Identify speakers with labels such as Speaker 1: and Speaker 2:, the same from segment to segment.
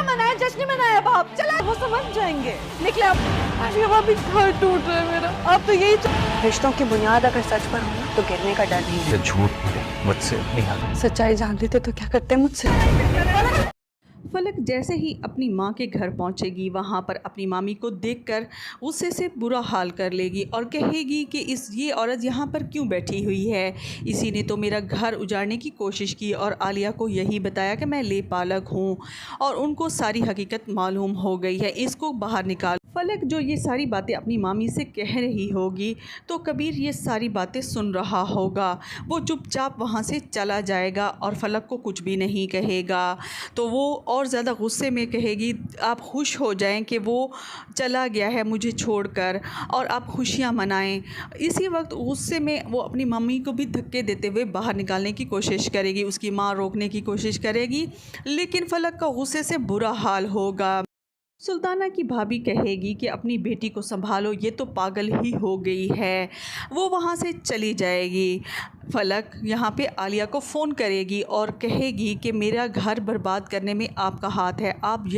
Speaker 1: मनाए, जश्न मनाए अब आप। चला, वो समझ जाएंगे। निकले अब। भाभी घर टूट रहा है मेरा। आप तो यही रिश्तों की बुनियाद अगर सच पर हो ना, तो गिरने का डर नहीं है।
Speaker 2: झूठ मुझसे नहीं आता।
Speaker 1: सच्चाई जान लेते तो क्या करते मुझसे।
Speaker 3: फलक जैसे ही अपनी माँ के घर पहुँचेगी, वहाँ पर अपनी मामी को देखकर गुस्से से बुरा हाल कर लेगी और कहेगी कि ये औरत यहाँ पर क्यों बैठी हुई है, इसी ने तो मेरा घर उजाड़ने की कोशिश की और आलिया को यही बताया कि मैं लेपालक हूँ और उनको सारी हकीकत मालूम हो गई है, इसको बाहर निकाल। फलक जो ये सारी बातें अपनी मामी से कह रही होगी तो कबीर ये सारी बातें सुन रहा होगा। वो चुपचाप वहाँ से चला जाएगा और फलक को कुछ भी नहीं कहेगा। तो वो और ज़्यादा गुस्से में कहेगी, आप खुश हो जाएं कि वो चला गया है मुझे छोड़कर और आप खुशियाँ मनाएं। इसी वक्त गुस्से में वो अपनी मम्मी को भी धक्के देते हुए बाहर निकालने की कोशिश करेगी, उसकी माँ रोकने की कोशिश करेगी, लेकिन फलक का गुस्से से बुरा हाल होगा। सुल्ताना की भाभी कहेगी कि अपनी बेटी को संभालो, ये तो पागल ही हो गई है। वो वहाँ से चली जाएगी। फलक यहाँ पे आलिया को फ़ोन करेगी और कहेगी कि मेरा घर बर्बाद करने में आपका हाथ है, आप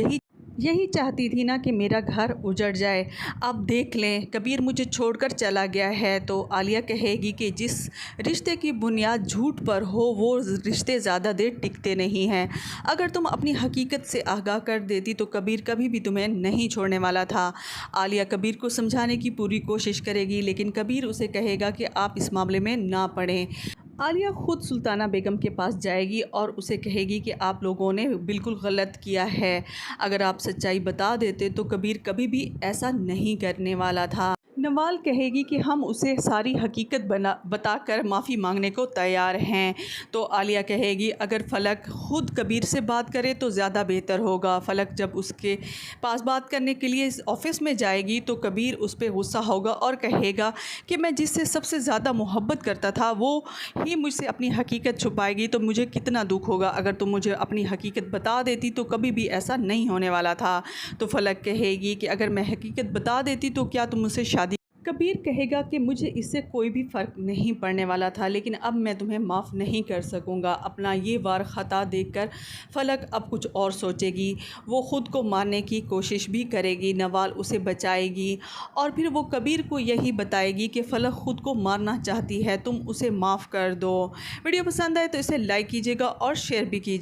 Speaker 3: यही चाहती थी ना कि मेरा घर उजड़ जाए। अब देख लें, कबीर मुझे छोड़कर चला गया है। तो आलिया कहेगी कि जिस रिश्ते की बुनियाद झूठ पर हो वो रिश्ते ज़्यादा देर टिकते नहीं हैं। अगर तुम अपनी हकीकत से आगाह कर देती तो कबीर कभी भी तुम्हें नहीं छोड़ने वाला था। आलिया कबीर को समझाने की पूरी कोशिश करेगी, लेकिन कबीर उसे कहेगा कि आप इस मामले में ना पड़ें। आलिया ख़ुद सुल्ताना बेगम के पास जाएगी और उसे कहेगी कि आप लोगों ने बिल्कुल गलत किया है, अगर आप सच्चाई बता देते तो कबीर कभी भी ऐसा नहीं करने वाला था। नवाल कहेगी कि हम उसे सारी हकीकत बताकर माफ़ी मांगने को तैयार हैं। तो आलिया कहेगी अगर फ़लक ख़ुद कबीर से बात करे तो ज़्यादा बेहतर होगा। फ़लक जब उसके पास बात करने के लिए ऑफ़िस में जाएगी तो कबीर उस पर गुस्सा होगा और कहेगा कि मैं जिससे सबसे ज़्यादा मोहब्बत करता था वो ही मुझसे अपनी हकीकत छुपाएगी, तो मुझे कितना दुख होगा। अगर तुम मुझे अपनी हकीकत बता देती तो कभी भी ऐसा नहीं होने वाला था। तो फ़लक कहेगी कि अगर मैं हकीकत बता देती तो क्या तुम मुझसे शादी। कबीर कहेगा कि मुझे इससे कोई भी फ़र्क नहीं पड़ने वाला था, लेकिन अब मैं तुम्हें माफ़ नहीं कर सकूँगा। अपना ये वार ख़ता देखकर फ़लक अब कुछ और सोचेगी। वो ख़ुद को मारने की कोशिश भी करेगी, नवाल उसे बचाएगी और फिर वो कबीर को यही बताएगी कि फ़लक ख़ुद को मारना चाहती है, तुम उसे माफ़ कर दो। वीडियो पसंद आए तो इसे लाइक कीजिएगा और शेयर भी कीजिए।